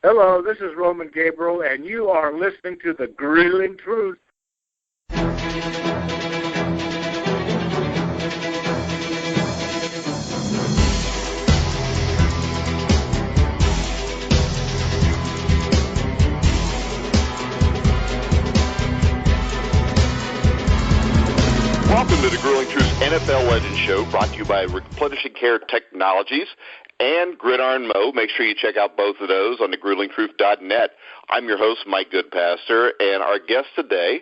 Hello, this is Roman Gabriel, and you are listening to The Grilling Truth. Welcome to the Grilling Truth NFL Legend Show, brought to you by Replenishing Care Technologies and Gridiron Mo. Make sure you check out both of those on thegruelingtruth.net. I'm your host, Mike Goodpaster, and our guest today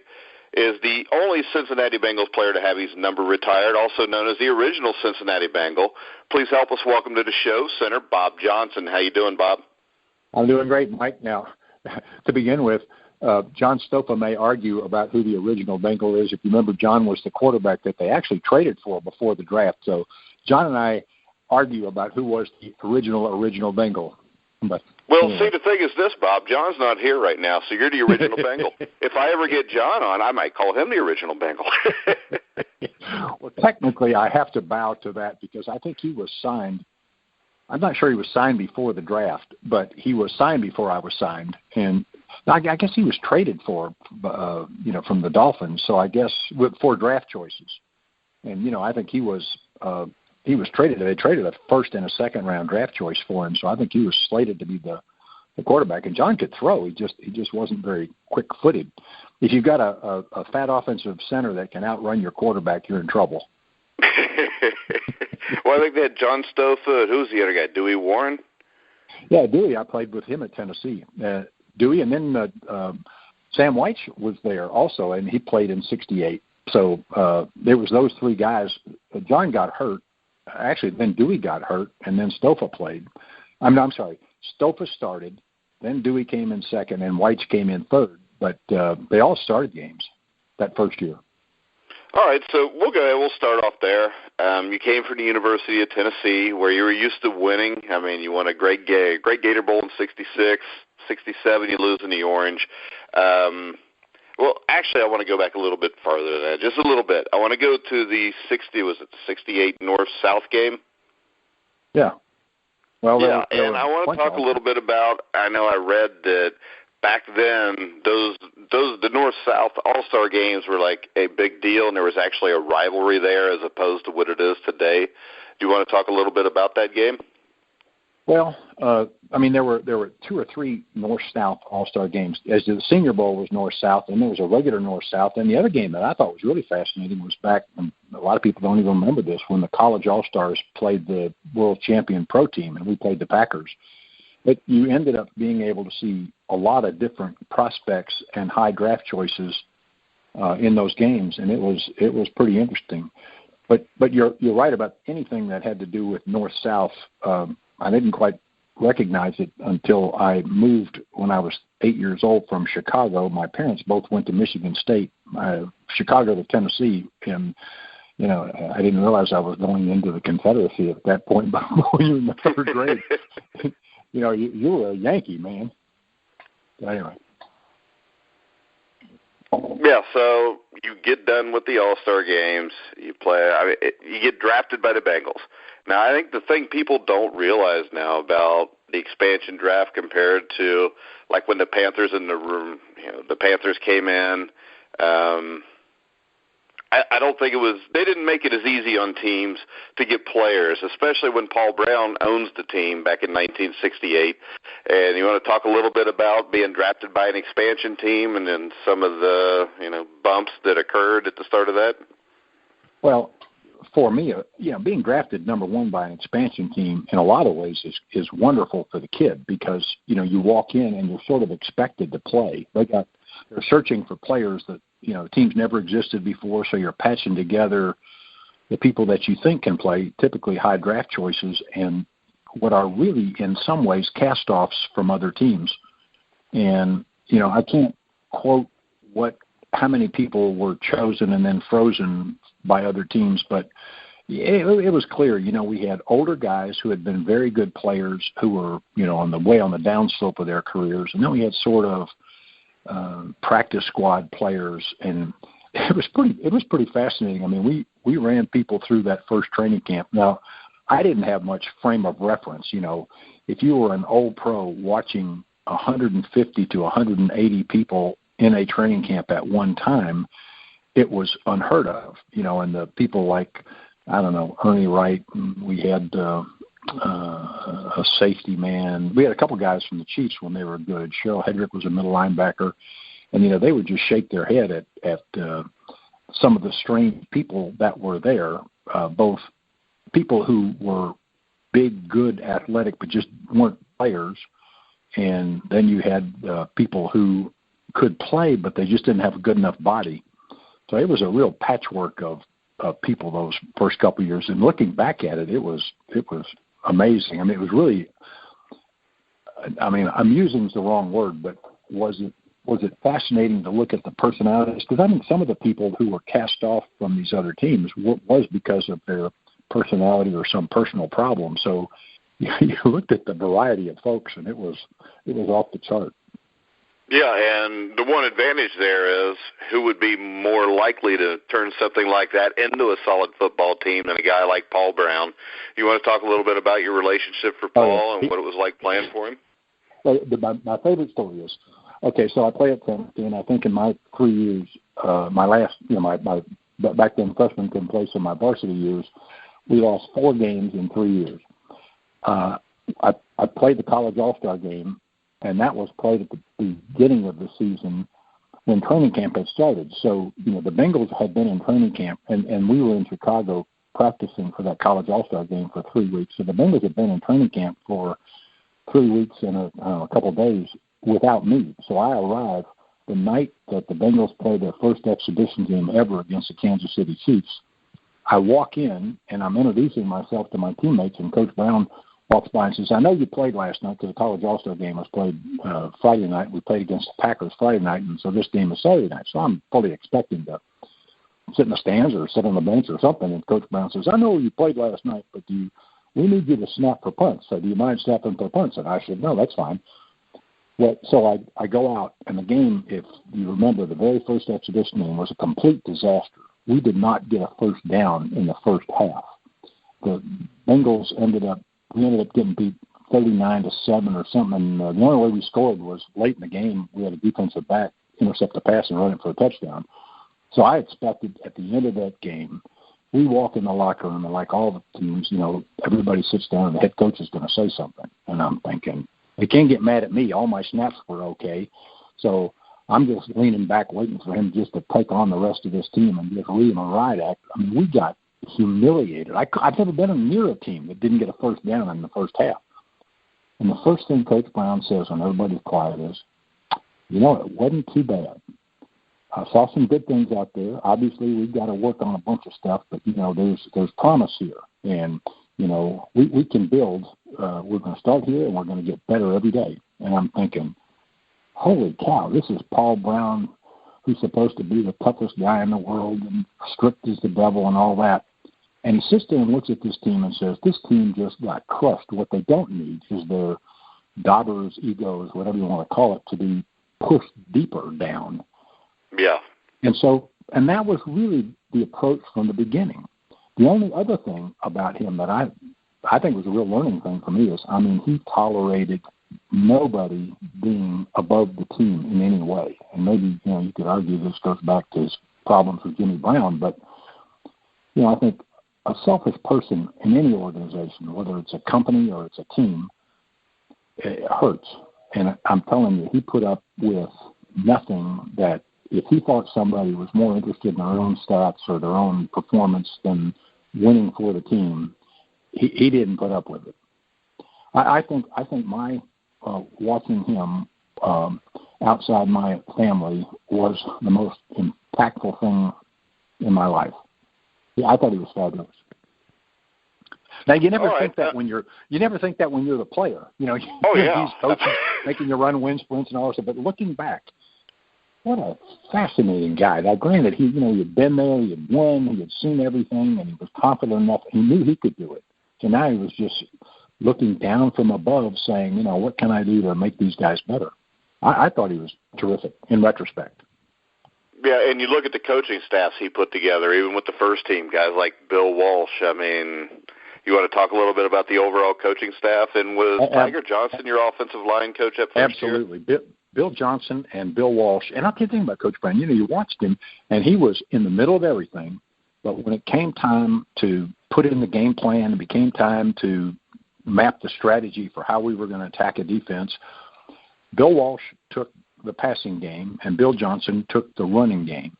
is the only Cincinnati Bengals player to have his number retired, also known as the original Cincinnati Bengal. Please help us welcome to the show, Center Bob Johnson. How you doing, Bob? I'm doing great, Mike. Now, to begin with, John Stofa may argue about who the original Bengal is. If you remember, John was the quarterback that they actually traded for before the draft. So John and I argue about who was the original Bengal. But see, the thing is this, Bob. John's not here right now, so you're the original Bengal. If I ever get John on, I might call him the original Bengal. Well, technically, I have to bow to that because I think he was signed. I'm not sure he was signed before the draft, but he was signed before I was signed. And I guess he was traded for, from the Dolphins. So I guess for draft choices. And, I think he was traded. They traded a first and a second round draft choice for him. So I think he was slated to be the quarterback. And John could throw. He just wasn't very quick-footed. If you've got a fat offensive center that can outrun your quarterback, you're in trouble. Well, I think they had John Stofa. Who's the other guy? Dewey Warren? Yeah, Dewey. I played with him at Tennessee. Dewey, and then Sam White was there also, and he played in '68. So there was those three guys. John got hurt. Actually, then Dewey got hurt, and then Stofa played. I'm sorry. Stofa started, then Dewey came in second, and White came in third. But they all started games that first year. All right, so we'll start off there. You came from the University of Tennessee, where you were used to winning. I mean, you won a great Gator Bowl in '66. 67, you lose in the Orange. Well, actually, I want to go back a little bit farther than that, just a little bit. I want to go to the 68 North-South game? Yeah. Well, yeah, and I want to talk a little bit about, I know I read that back then, the North-South All-Star games were like a big deal, and there was actually a rivalry there as opposed to what it is today. Do you want to talk a little bit about that game? Well, there were two or three North-South All-Star games. As the Senior Bowl was North-South, and there was a regular North-South. And the other game that I thought was really fascinating was back, and a lot of people don't even remember this, when the College All-Stars played the world champion pro team, and we played the Packers. But you ended up being able to see a lot of different prospects and high draft choices in those games, and it was pretty interesting. But you're right about anything that had to do with North-South. I didn't quite recognize it until I moved when I was 8 years old from Chicago. My parents both went to Michigan State, Chicago to Tennessee, and I didn't realize I was going into the Confederacy at that point. But when you were in the third grade, you were a Yankee, man. Anyway. Yeah, so you get done with the All-Star games. You play. You get drafted by the Bengals. Now, I think the thing people don't realize now about the expansion draft compared to like when the Panthers in the room, the Panthers came in. I don't think they didn't make it as easy on teams to get players, especially when Paul Brown owns the team back in 1968. And you want to talk a little bit about being drafted by an expansion team and then some of the, bumps that occurred at the start of that? Well, for me, being drafted number one by an expansion team in a lot of ways is wonderful for the kid because, you walk in and you're sort of expected to play. They're searching for players that, teams never existed before, so you're patching together the people that you think can play, typically high draft choices, and what are really, in some ways, cast-offs from other teams. And, I can't quote how many people were chosen and then frozen by other teams, but it was clear, we had older guys who had been very good players who were, on the downslope of their careers, and then we had sort of practice squad players, and it was pretty fascinating. I mean, we ran people through that first training camp. Now, I didn't have much frame of reference. If you were an old pro watching 150 to 180 people in a training camp at one time, it was unheard of, and the people like, I don't know, Ernie Wright, and we had a safety man. We had a couple guys from the Chiefs when they were good. Cheryl Hedrick was a middle linebacker, and, they would just shake their head at some of the strange people that were there, both people who were big, good, athletic, but just weren't players, and then you had people who could play, but they just didn't have a good enough body. So it was a real patchwork of people those first couple of years. And looking back at it, it was amazing. I mean, it was really, amusing is the wrong word, but was it fascinating to look at the personalities? Because some of the people who were cast off from these other teams was because of their personality or some personal problem. So you looked at the variety of folks, and it was off the chart. Yeah, and the one advantage there is who would be more likely to turn something like that into a solid football team than a guy like Paul Brown. You want to talk a little bit about your relationship for Paul and what it was like playing for him? My favorite story is, so I played at Tennessee, and I think in my 3 years, my last, my back then freshman couldn't play, so my varsity years, we lost 4 games in 3 years. I played the college all-star game, and that was played at the beginning of the season when training camp had started. So, the Bengals had been in training camp, and we were in Chicago practicing for that college all-star game for 3 weeks. So the Bengals had been in training camp for 3 weeks and a couple of days without me. So I arrived the night that the Bengals played their first exhibition game ever against the Kansas City Chiefs. I walk in, and I'm introducing myself to my teammates, and Coach Brown walks by and says, I know you played last night because the college all-star game was played Friday night. We played against the Packers Friday night, and so this game is Saturday night. So I'm fully expecting to sit in the stands or sit on the bench or something. And Coach Brown says, I know you played last night, but we need you to snap for punts. So do you mind snapping for punts? And I said, no, that's fine. Well, so I go out, and the game, if you remember, the very first exhibition game was a complete disaster. We did not get a first down in the first half. The Bengals ended up getting beat 39-7 or something. And the only way we scored was late in the game. We had a defensive back intercept the pass and run it for a touchdown. So I expected at the end of that game, we walk in the locker room, and like all the teams, everybody sits down, and the head coach is going to say something. And I'm thinking, they can't get mad at me. All my snaps were okay. So I'm just leaning back waiting for him just to take on the rest of this team and just read him a riot act. I mean, we got humiliated. I've never been near a team that didn't get a first down in the first half. And the first thing Coach Brown says when everybody's quiet is, it wasn't too bad. I saw some good things out there. Obviously, we've got to work on a bunch of stuff, but, there's promise here. And, we can build. We're going to start here, and we're going to get better every day. And I'm thinking, holy cow, this is Paul Brown, who's supposed to be the toughest guy in the world and strict as the devil and all that. And he sits there and looks at this team and says, this team just got crushed. What they don't need is their daughters, egos, whatever you want to call it, to be pushed deeper down. Yeah. And that was really the approach from the beginning. The only other thing about him that I think was a real learning thing for me is, he tolerated nobody being above the team in any way. And maybe, you could argue this goes back to his problems with Jimmy Brown, but, I think a selfish person in any organization, whether it's a company or it's a team, it hurts. And I'm telling you, he put up with nothing that if he thought somebody was more interested in their own stats or their own performance than winning for the team, he didn't put up with it. I think my watching him outside my family was the most impactful thing in my life. I thought he was fabulous. Now you never think that when you're the player, he's coaching, making you run wind sprints and all that. But looking back, what a fascinating guy. Now, granted, he had been there, he had won, he had seen everything, and he was confident enough. He knew he could do it. So now he was just looking down from above, saying, what can I do to make these guys better? I thought he was terrific in retrospect. Yeah, and you look at the coaching staffs he put together, even with the first team, guys like Bill Walsh. You want to talk a little bit about the overall coaching staff? And was Tiger Johnson your offensive line coach at first year? Absolutely. Bill Johnson and Bill Walsh. And I'll tell you the thing about Coach Brown. You watched him, and he was in the middle of everything. But when it came time to put in the game plan, it became time to map the strategy for how we were going to attack a defense, Bill Walsh took the passing game, and Bill Johnson took the running game.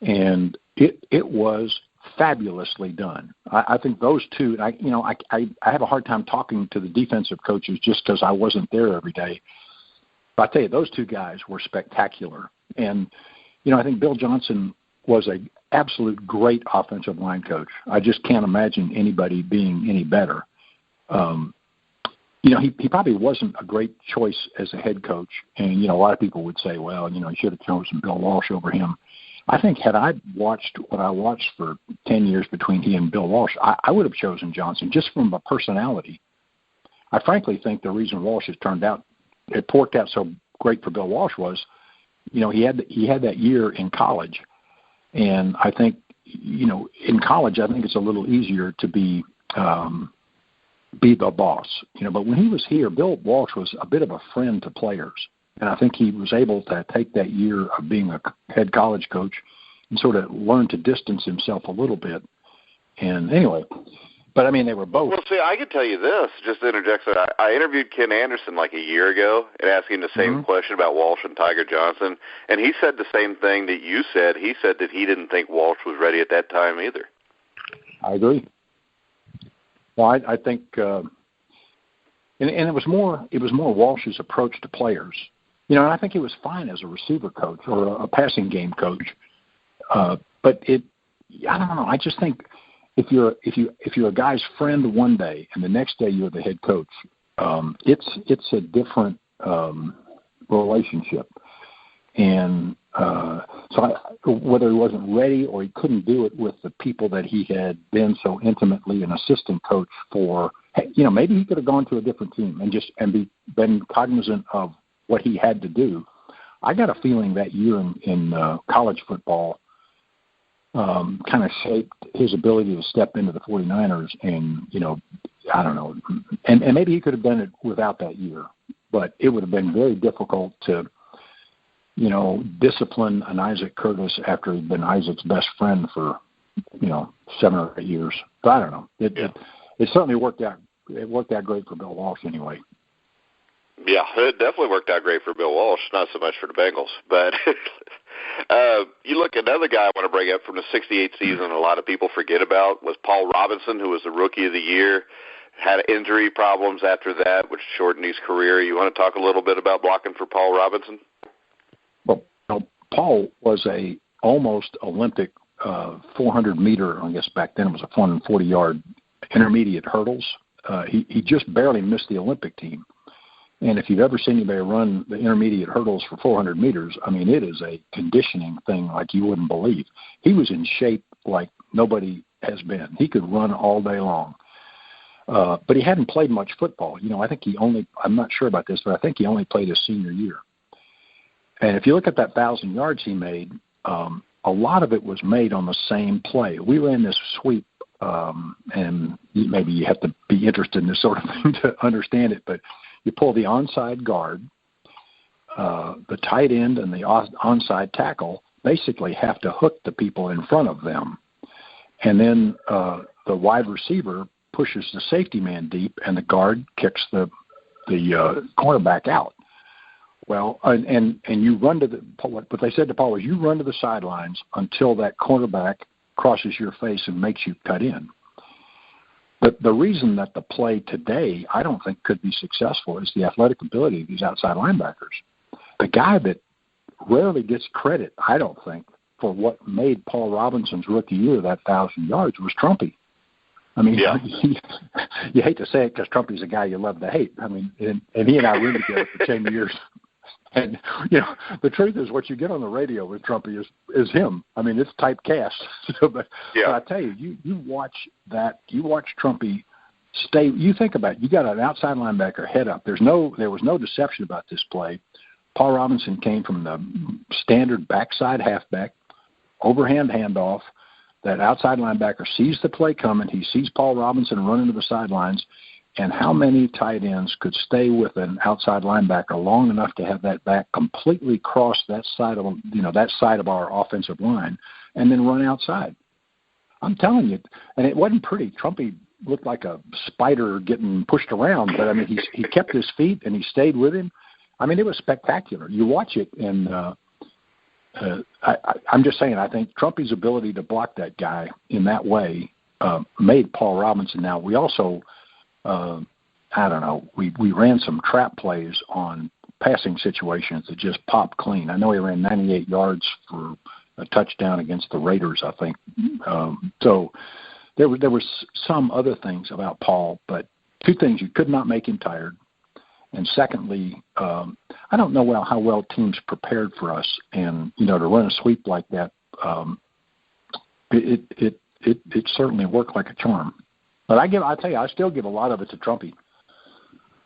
And it was fabulously done. I think those two, I have a hard time talking to the defensive coaches just because I wasn't there every day. But I tell you, those two guys were spectacular. And, I think Bill Johnson was an absolute great offensive line coach. I just can't imagine anybody being any better. He probably wasn't a great choice as a head coach. And, a lot of people would say, well, he should have chosen Bill Walsh over him. I think had I watched what I watched for 10 years between he and Bill Walsh, I would have chosen Johnson just from a personality. I frankly think the reason Walsh has it worked out so great for Bill Walsh was, he had that year in college. And I think, in college, I think it's a little easier to be the boss, but when he was here, Bill Walsh was a bit of a friend to players. And I think he was able to take that year of being a head college coach and sort of learn to distance himself a little bit. And anyway, but they were both. Well, see, I can tell you this, just to interject. So I interviewed Ken Anderson like a year ago and asked him the same question about Walsh and Tiger Johnson. And he said the same thing that you said. He said that he didn't think Walsh was ready at that time either. I agree. Well, I think, and it was more Walsh's approach to players. And I think he was fine as a receiver coach or a passing game coach. But I don't know. I just think if you're a guy's friend one day and the next day you're the head coach, it's a different relationship. And so whether he wasn't ready or he couldn't do it with the people that he had been so intimately an assistant coach for, maybe he could have gone to a different team and been cognizant of what he had to do. I got a feeling that year in college football kind of shaped his ability to step into the 49ers and, I don't know. And maybe he could have done it without that year, but it would have been very difficult to, discipline an Isaac Curtis after he'd been Isaac's best friend for, 7 or 8 years. But I don't know. It certainly worked out. It worked out great for Bill Walsh anyway. Yeah, it definitely worked out great for Bill Walsh, not so much for the Bengals. But you look, another guy I want to bring up from the 68 season a lot of people forget about was Paul Robinson, who was the Rookie of the Year, had injury problems after that, which shortened his career. You want to talk a little bit about blocking for Paul Robinson? Well, Paul was a almost Olympic 400-meter, I guess back then it was a 440-yard intermediate hurdles. He just barely missed the Olympic team. And if you've ever seen anybody run the intermediate hurdles for 400 meters, it is a conditioning thing like you wouldn't believe. He was in shape like nobody has been. He could run all day long. But he hadn't played much football. I think I'm not sure about this, but I think he only played his senior year. And if you look at that 1,000 yards he made, a lot of it was made on the same play. We ran this sweep, and maybe you have to be interested in this sort of thing to understand it, but you pull the onside guard, the tight end, and the onside tackle basically have to hook the people in front of them. And then the wide receiver pushes the safety man deep, and the guard kicks the cornerback out. Well, and you run to what they said to Paul was you run to the sidelines until that cornerback crosses your face and makes you cut in. But the reason that the play today I don't think could be successful is the athletic ability of these outside linebackers. The guy that rarely gets credit, I don't think, for what made Paul Robinson's rookie year that 1,000 yards was Trumpy. Yeah. You hate to say it because Trumpy's a guy you love to hate. And he and I were together for 10 years. And, the truth is what you get on the radio with Trumpy is him. It's typecast. But I tell you, you watch Trumpy stay. You think about it. You got an outside linebacker head up. There was no deception about this play. Paul Robinson came from the standard backside halfback, overhand handoff. that outside linebacker sees the play coming. He sees Paul Robinson running to the sidelines. And how many tight ends could stay with an outside linebacker long enough to have that back completely cross that side of our offensive line and then run outside? I'm telling you, and it wasn't pretty. Trumpy looked like a spider getting pushed around, but I mean, he kept his feet and he stayed with him. I mean, it was spectacular. You watch it, and I'm just saying, I think Trumpy's ability to block that guy in that way made Paul Robinson. Now, we also we ran some trap plays on passing situations that just popped clean. I know he ran 98 yards for a touchdown against the Raiders, I think. So there was some other things about Paul, but two things: you could not make him tired, and secondly, I don't know how well teams prepared for us, and to run a sweep like that, it certainly worked like a charm. But I still give a lot of it to Trumpy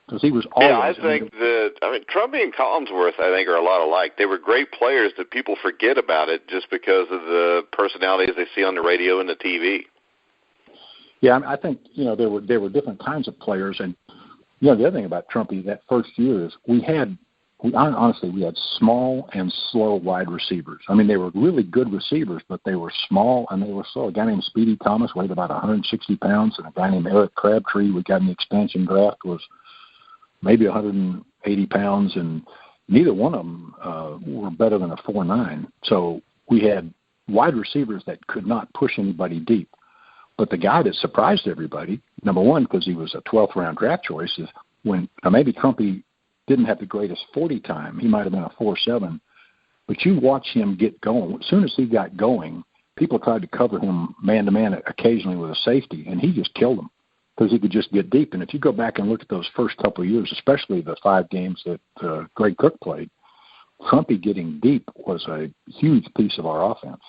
because he was always. Yeah, I think Trumpy and Collinsworth, are a lot alike. They were great players that people forget about it just because of the personalities they see on the radio and the TV. Yeah, I think there were different kinds of players, and the other thing about Trumpy that first year is we had small and slow wide receivers. I mean, they were really good receivers, but they were small and they were slow. A guy named Speedy Thomas weighed about 160 pounds, and a guy named Eric Crabtree, we got in the expansion draft, was maybe 180 pounds, and neither one of them were better than a 4.9. So we had wide receivers that could not push anybody deep. But the guy that surprised everybody, number one, because he was a 12th round draft choice, is when maybe Trumpy didn't have the greatest 40 time. He might have been a 4.7. But you watch him get going. As soon as he got going, people tried to cover him man-to-man occasionally with a safety, and he just killed them because he could just get deep. And if you go back and look at those first couple of years, especially the 5 games that Greg Cook played, Trumpy getting deep was a huge piece of our offense.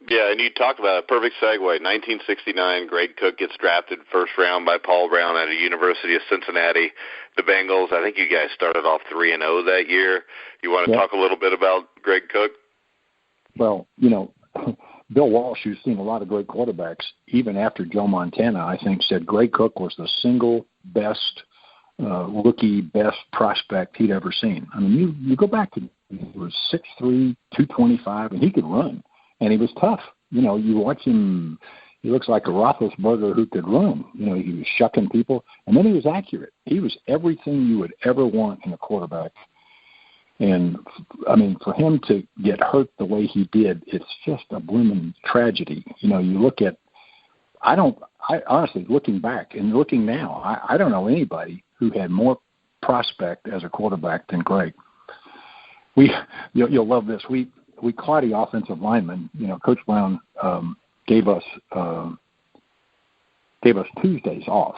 Yeah, and you talk about a perfect segue. 1969, Greg Cook gets drafted first round by Paul Brown at the University of Cincinnati. The Bengals, I think you guys started off 3-0 that year. You want to talk a little bit about Greg Cook? Well, Bill Walsh, who's seen a lot of great quarterbacks, even after Joe Montana, I think, said Greg Cook was the single best rookie, best prospect he'd ever seen. I mean, you go back to he was 6'3", 225, and he could run. And he was tough. You watch him, he looks like a Roethlisberger who could run. He was shucking people. And then he was accurate. He was everything you would ever want in a quarterback. And, I mean, for him to get hurt the way he did, it's just a blooming tragedy. You look at I honestly, looking back and looking now, I don't know anybody who had more prospect as a quarterback than Greg. You'll love this. We caught the offensive linemen. Coach Brown gave us Tuesdays off.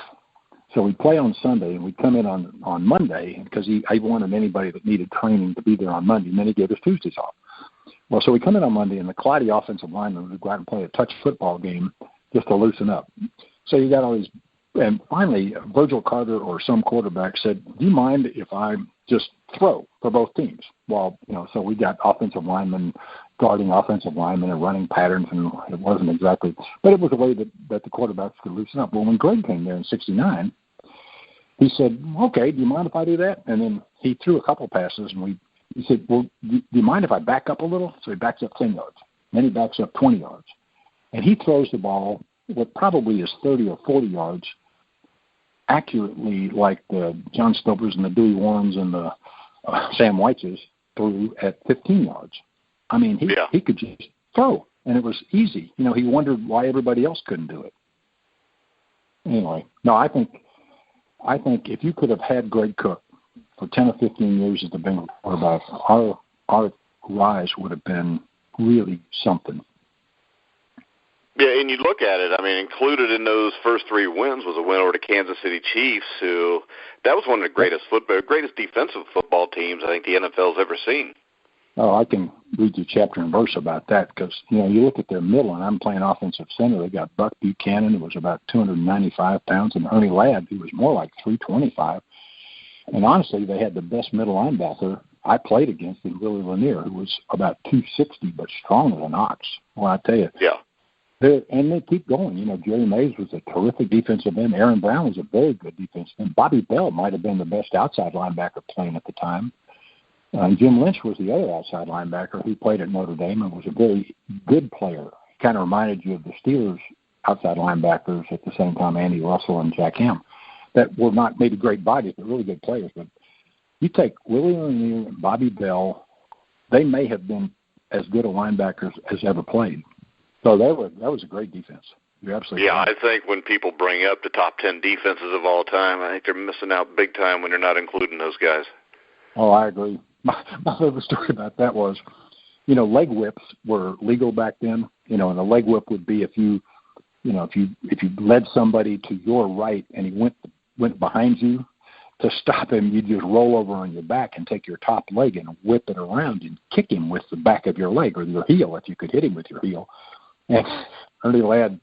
So we play on Sunday, and we come in on Monday because I wanted anybody that needed training to be there on Monday, and then he gave us Tuesdays off. Well, so we come in on Monday, and the Clyde offensive linemen would go out and play a touch football game just to loosen up. So you got all these, and finally, Virgil Carter or some quarterback said, "Do you mind if I just throw for both teams?" Well, so we got offensive linemen guarding offensive linemen and running patterns, and it wasn't exactly, but it was a way that the quarterbacks could loosen up. Well, when Greg came there in '69, he said, "Okay, do you mind if I do that?" And then he threw a couple passes, and he said, "Well, do you mind if I back up a little?" So he backs up 10 yards. Then he backs up 20 yards. And he throws the ball, what probably is 30 or 40 yards, accurately like the John Stopers and the Dewey Warrens and the Sam Weitzes threw at 15 yards. I mean, he could just throw, and it was easy. He wondered why everybody else couldn't do it. Anyway, no, I think if you could have had Greg Cook for 10 or 15 years as the Bengals quarterback, our rise would have been really something. Yeah, and you look at it, I mean, included in those first 3 wins was a win over the Kansas City Chiefs, that was one of the greatest defensive football teams I think the NFL's ever seen. Oh, I can read you chapter and verse about that because, you look at their middle, and I'm playing offensive center. They got Buck Buchanan, who was about 295 pounds, and Ernie Ladd, who was more like 325. And honestly, they had the best middle linebacker I played against in Willie Lanier, who was about 260 but stronger than Ox. Well, I tell you. Yeah. And they keep going. Jerry Mays was a terrific defensive end. Aaron Brown was a very good defensive end. Bobby Bell might have been the best outside linebacker playing at the time. Jim Lynch was the other outside linebacker who played at Notre Dame and was a very good player. Kind of reminded you of the Steelers' outside linebackers at the same time, Andy Russell and Jack Ham, that were not maybe great bodies, but really good players. But you take Willie O'Neal and Bobby Bell, they may have been as good a linebackers as ever played. So that was a great defense. You're absolutely right. I think when people bring up the top 10 defenses of all time, I think they're missing out big time when they're not including those guys. Oh, I agree. My favorite story about that was, leg whips were legal back then. And a leg whip would be if you led somebody to your right and he went behind you, to stop him, you just roll over on your back and take your top leg and whip it around and kick him with the back of your leg or your heel if you could hit him with your heel. And Ernie Ladd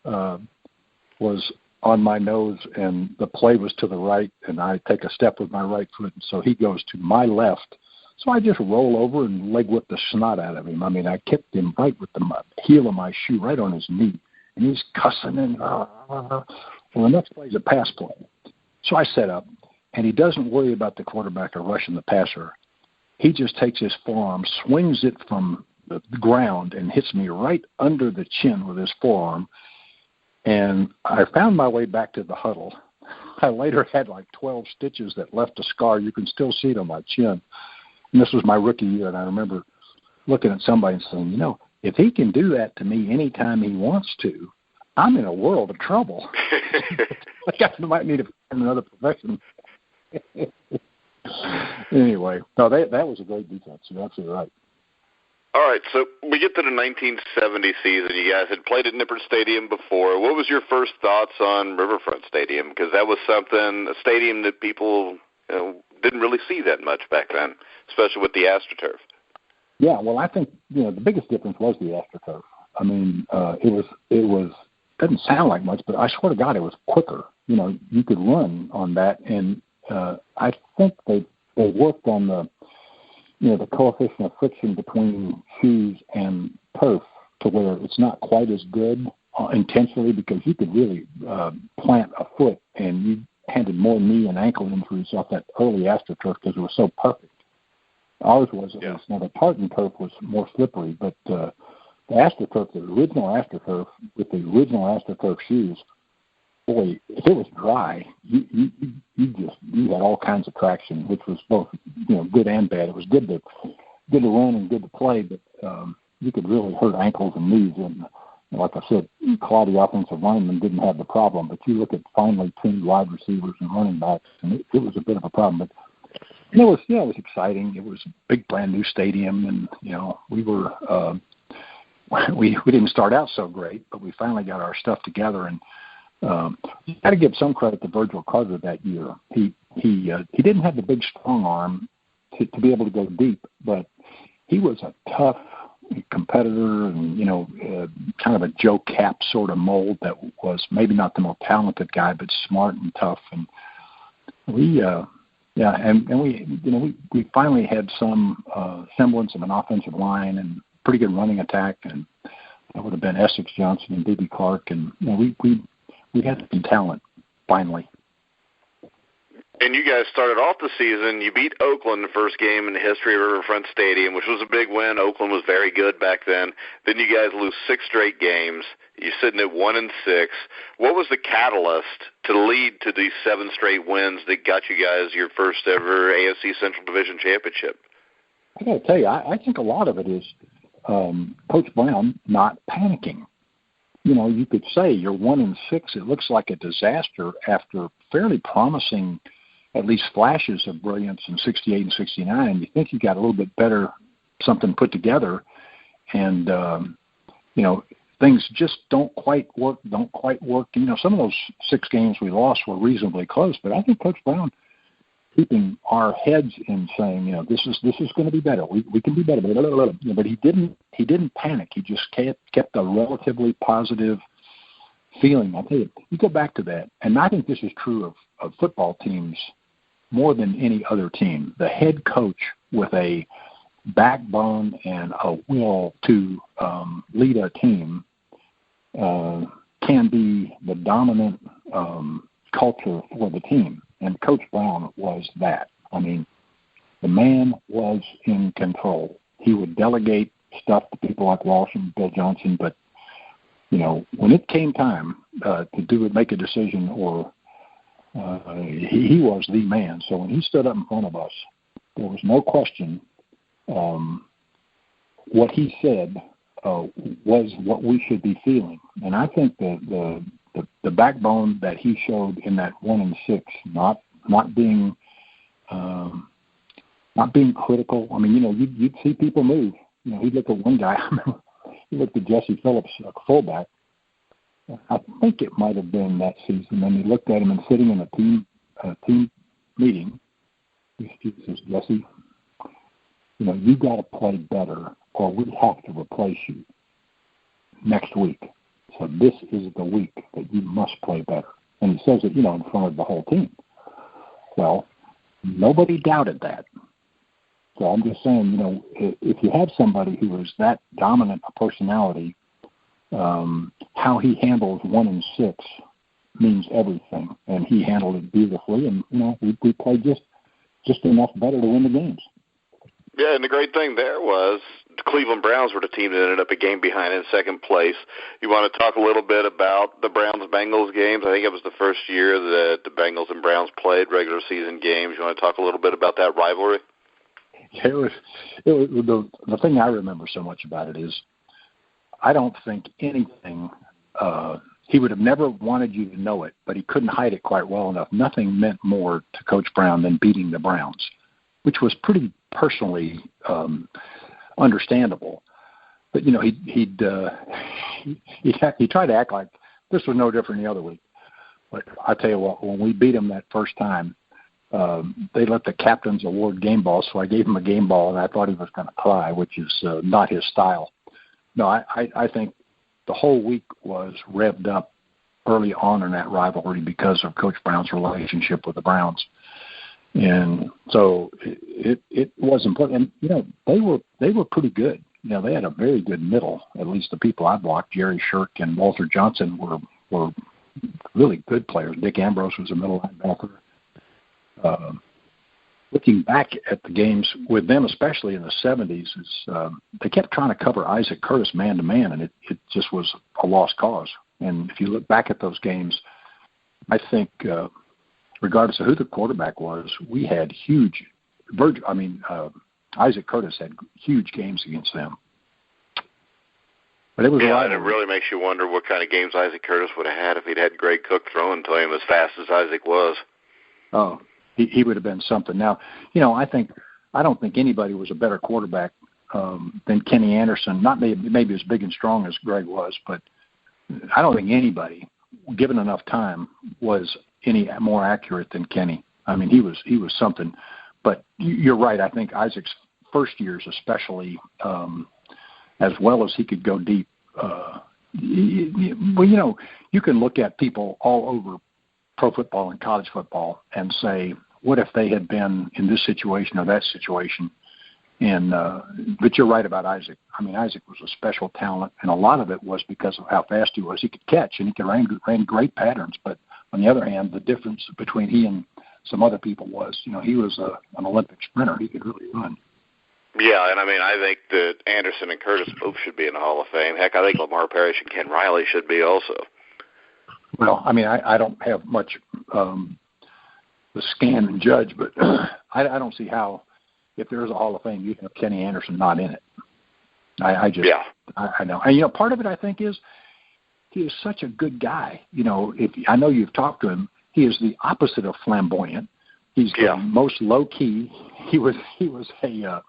was on my nose, and the play was to the right, and I take a step with my right foot, and so he goes to my left. So I just roll over and leg whip the snot out of him. I mean, I kicked him right with the heel of my shoe right on his knee, and he's cussing and well, the next play is a pass play. So I set up, and he doesn't worry about the quarterback or rushing the passer. He just takes his forearm, swings it from the ground, and hits me right under the chin with his forearm. And I found my way back to the huddle. I later had like 12 stitches that left a scar. You can still see it on my chin. And this was my rookie year, and I remember looking at somebody and saying, if he can do that to me anytime he wants to, I'm in a world of trouble. I guess I might need to find another profession. Anyway, no, that was a great defense. You're absolutely right. All right, so we get to the 1970 season. You guys had played at Nippert Stadium before. What was your first thoughts on Riverfront Stadium? Because that was a stadium that people didn't really see that much back then, especially with the AstroTurf. Yeah, well, I think the biggest difference was the AstroTurf. I mean, it was doesn't sound like much, but I swear to God, it was quicker. You could run on that, and I think they worked on the coefficient of friction between shoes and turf to where it's not quite as good intentionally, because you could really plant a foot, and you handed more knee and ankle injuries off that early AstroTurf because it was so perfect. Ours was, at least. Now, the tartan turf was more slippery, but the AstroTurf, the original AstroTurf with the original AstroTurf shoes, boy, if it was dry, you had all kinds of traction, which was both good and bad. It was good to run and good to play, but you could really hurt ankles and knees. And like I said, cloudy offensive linemen didn't have the problem, but you look at finely tuned wide receivers and running backs, and it was a bit of a problem. But it was exciting. It was a big brand new stadium, and we were we didn't start out so great, but we finally got our stuff together. And you got to give some credit to Virgil Carter that year. He didn't have the big strong arm to be able to go deep, but he was a tough competitor and kind of a Joe Cap sort of mold that was maybe not the most talented guy, but smart and tough. And we finally had some semblance of an offensive line and pretty good running attack, and that would have been Essex Johnson and D.B. Clark, and we had some talent finally. And you guys started off the season, you beat Oakland the first game in the history of Riverfront Stadium, which was a big win. Oakland was very good back then. Then you guys lose 6 straight games. You're sitting at 1-6. What was the catalyst to lead to these 7 straight wins that got you guys your first ever AFC Central Division championship? I got to tell you, I think a lot of it is Coach Brown not panicking. You could say you're 1-6. It looks like a disaster after fairly promising, at least flashes of brilliance in 68 and 69. You think you got a little bit better, something put together, and things just don't quite work. Some of those 6 games we lost were reasonably close, but I think Coach Brown keeping our heads in saying, this is going to be better. We can be better. But he didn't panic. He just kept a relatively positive feeling. I tell you, you go back to that, and I think this is true of football teams more than any other team. The head coach with a backbone and a will to lead a team can be the dominant culture for the team. And Coach Brown was that. I mean, the man was in control. He would delegate stuff to people like Walsh and Bill Johnson, but, you know, when it came time to make a decision, or he was the man. So when he stood up in front of us, there was no question what he said was what we should be feeling. And I think the backbone that he showed in that 1-6, not being critical. I mean, you know, you'd see people move. You know, he'd look at one guy. I remember he looked at Jesse Phillips, a fullback. I think it might have been that season. And he looked at him and sitting in a team meeting. He says, Jesse, you know, you got to play better, or we have to replace you next week. So this is the week that you must play better. And he says it, you know, in front of the whole team. Well, nobody doubted that. So I'm just saying, you know, if you have somebody who is that dominant a personality, how he handles 1-6 means everything. And he handled it beautifully. And, you know, we played just enough better to win the games. Yeah, and the great thing there was the Cleveland Browns were the team that ended up a game behind in second place. You want to talk a little bit about the Browns-Bengals games? I think it was the first year that the Bengals and Browns played regular season games. You want to talk a little bit about that rivalry? It was the thing I remember so much about it is I don't think anything he would have never wanted you to know it, but he couldn't hide it quite well enough. Nothing meant more to Coach Brown than beating the Browns, which was pretty personally understandable. But, you know, he tried to act like this was no different the other week. But I tell you what, when we beat him that first time, they let the captains award game balls, so I gave him a game ball, and I thought he was going to cry, which is not his style. No, I think the whole week was revved up early on in that rivalry because of Coach Brown's relationship with the Browns. And so it was important. And, you know, they were pretty good. You know, they had a very good middle, at least the people I've watched. Jerry Shirk and Walter Johnson were really good players. Dick Ambrose was a middle linebacker. Looking back at the games with them, especially in the 70s, they kept trying to cover Isaac Curtis man-to-man, and it just was a lost cause. And if you look back at those games, I think regardless of who the quarterback was, we had huge Isaac Curtis had huge games against them. But it was and it really makes you wonder what kind of games Isaac Curtis would have had if he'd had Greg Cook throwing to him as fast as Isaac was. Oh, he would have been something. Now, you know, I don't think anybody was a better quarterback than Kenny Anderson. Not maybe as big and strong as Greg was, but I don't think anybody, given enough time, was any more accurate than Kenny. I mean, he was something. But you're right. I think Isaac's first years, especially, as well as he could go deep. Well, you know, you can look at people all over pro football and college football and say, what if they had been in this situation or that situation? And but you're right about Isaac. I mean, Isaac was a special talent, and a lot of it was because of how fast he was. He could catch, and he could ran great patterns. But on the other hand, the difference between he and some other people was, you know, he was an Olympic sprinter. He could really run. Yeah, and I mean, I think that Anderson and Curtis both should be in the Hall of Fame. Heck, I think Lamar Parrish and Ken Riley should be also. Well, I mean, I don't have much to scan and judge, but I don't see how, if there's a Hall of Fame, you have Kenny Anderson not in it. I know. And, you know, part of it, I think, is he is such a good guy. You know, I know you've talked to him. He is the opposite of flamboyant. He's the most low-key. He was a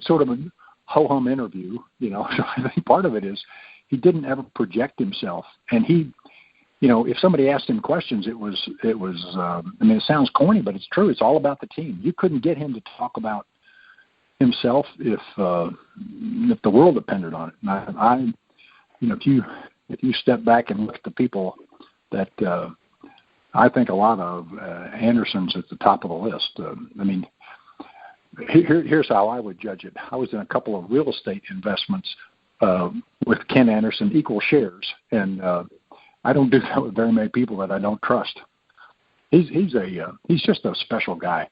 sort of a ho-hum interview, you know. So I think part of it is he didn't ever project himself. And he, you know, if somebody asked him questions, it was. I mean, it sounds corny, but it's true. It's all about the team. You couldn't get him to talk about himself if the world depended on it. And I you know, if you step back and look at the people that I think a lot of, Anderson's at the top of the list. I mean, here's how I would judge it. I was in a couple of real estate investments with with Ken Anderson equal shares, and I don't do that with very many people that I don't trust. He's just a special guy.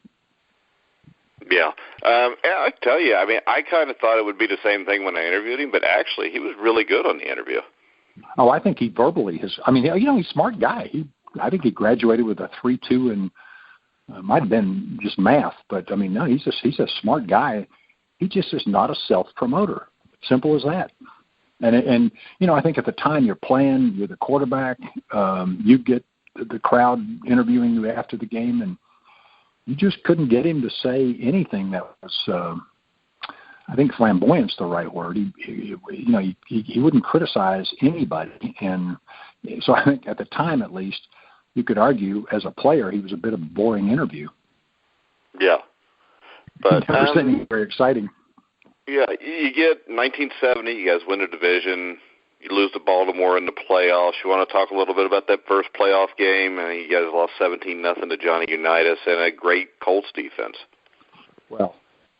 Yeah. I tell you, I mean, I kind of thought it would be the same thing when I interviewed him, but actually he was really good on the interview. Oh, I think he verbally has. I mean, you know, he's a smart guy. I think he graduated with a 3.2 and might have been just math, but I mean, no, he's a smart guy. He just is not a self-promoter. Simple as that. And you know, I think at the time you're playing, you're the quarterback, you get the crowd interviewing you after the game, and you just couldn't get him to say anything that was, I think flamboyant's the right word. He wouldn't criticize anybody. And so I think at the time, at least, you could argue as a player, he was a bit of a boring interview. Yeah. But never said anything very exciting. Yeah, you get 1970, you guys win the division, you lose to Baltimore in the playoffs. You want to talk a little bit about that first playoff game? I mean, you guys lost 17-0 to Johnny Unitas and a great Colts defense. Well,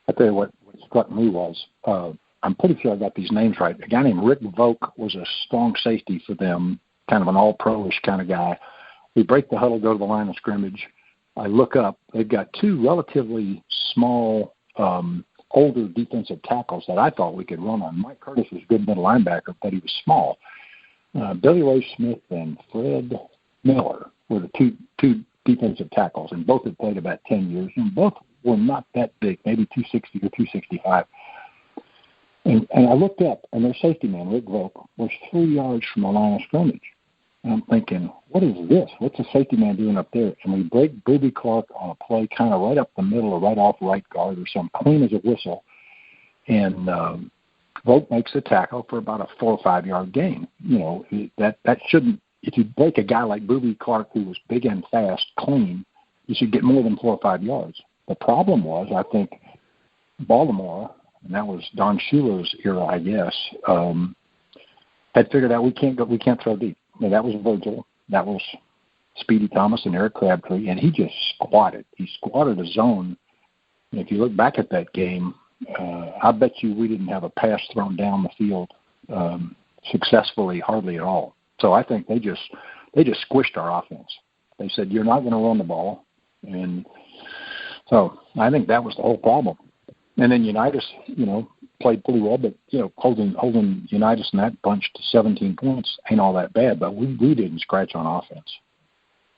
I'll tell you what struck me was, I'm pretty sure I got these names right. A guy named Rick Volk was a strong safety for them, kind of an all-pro-ish kind of guy. We break the huddle, go to the line of scrimmage. I look up. They've got two relatively small, older defensive tackles that I thought we could run on. Mike Curtis was a good middle linebacker, but he was small. Billy Ray Smith and Fred Miller were the two defensive tackles, and both had played about 10 years, and both were not that big, maybe 260 or 265. And I looked up, and their safety man, Rick Volk, was 3 yards from the line of scrimmage. And I'm thinking, what is this? What's the safety man doing up there? And we break Booby Clark on a play kind of right up the middle or right off right guard or something, clean as a whistle. And Volk makes a tackle for about a 4 or 5 yard gain. You know, that shouldn't, if you break a guy like Booby Clark who was big and fast, clean, you should get more than 4 or 5 yards. The problem was, I think, Baltimore, and that was Don Shuler's era, I guess, had figured out we can't throw deep. You know, that was Virgil, that was Speedy Thomas and Eric Crabtree, and he just squatted. He squatted a zone. And if you look back at that game, I bet you we didn't have a pass thrown down the field successfully, hardly at all. So I think they just squished our offense. They said, you're not going to run the ball. And so I think that was the whole problem. And then Unitas, you know, played pretty well, but, you know, holding Unitas and that bunch to 17 points ain't all that bad, but we didn't scratch on offense.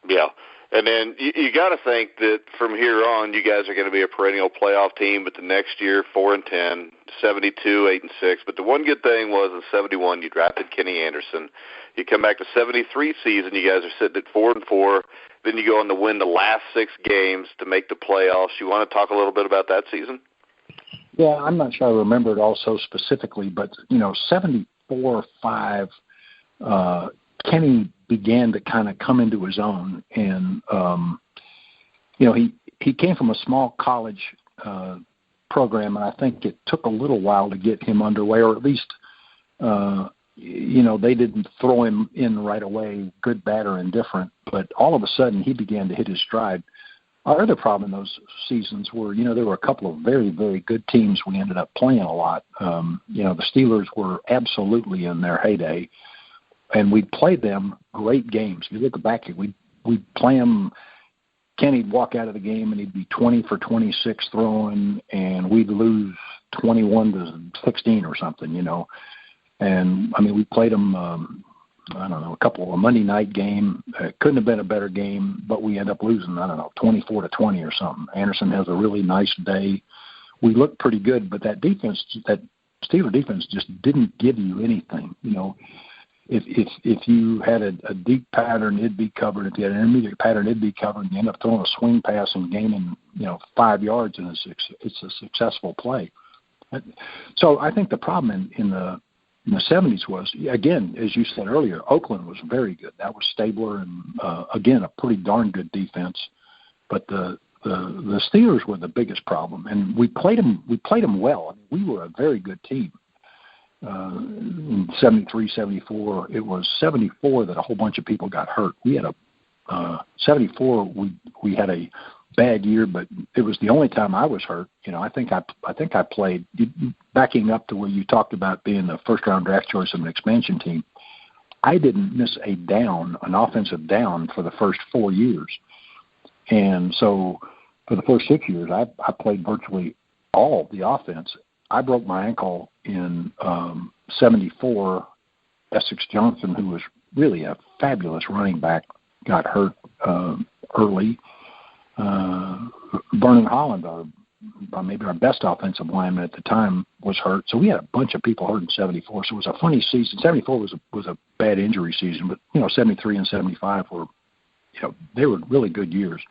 Yeah. And then you got to think that from here on, you guys are going to be a perennial playoff team, but the next year, 4-10, 72, 8-6. But the one good thing was in 71, you drafted Kenny Anderson. You come back to 73 season, you guys are sitting at 4-4. Then you go on to win the last 6 games to make the playoffs. You want to talk a little bit about that season? Yeah, I'm not sure I remember it all so specifically, but, you know, 74-5, Kenny began to kind of come into his own. And, you know, he came from a small college program, and I think it took a little while to get him underway, or at least, you know, they didn't throw him in right away, good, bad, or indifferent. But all of a sudden, he began to hit his stride. Our other problem in those seasons were, you know, there were a couple of very, very good teams we ended up playing a lot. You know, the Steelers were absolutely in their heyday, and we played them great games. If you look back, we'd play them. Kenny'd walk out of the game, and he'd be 20 for 26 throwing, and we'd lose 21-16 or something, you know. And, I mean, we played them, I don't know, a Monday night game. Couldn't have been a better game, but we end up losing, 24-20 or something. Anderson has a really nice day. We looked pretty good, but that defense, that Steeler defense just didn't give you anything. You know, if you had a deep pattern, it'd be covered. If you had an intermediate pattern, it'd be covered. And you end up throwing a swing pass and gaining, 5 yards, and it's a successful play. So I think the problem in the 70s was, again, as you said earlier, Oakland was very good. That was Stabler and, again, a pretty darn good defense. But the Steelers were the biggest problem, and we played them well. I mean, we were a very good team. In 73, 74, it was 74 that a whole bunch of people got hurt. We had 74, we had a bad year, but it was the only time I was hurt. I think I played, backing up to where you talked about being the first-round draft choice of an expansion team. I didn't miss an offensive down for the first 4 years. And so for the first 6 years, I played virtually all the offense. I broke my ankle in 74. Essex Johnson, who was really a fabulous running back, got hurt early. Vernon Holland, maybe our best offensive lineman at the time, was hurt. So we had a bunch of people hurt in 74. So it was a funny season. 74 was a bad injury season, but 73 and 75 were, they were really good years.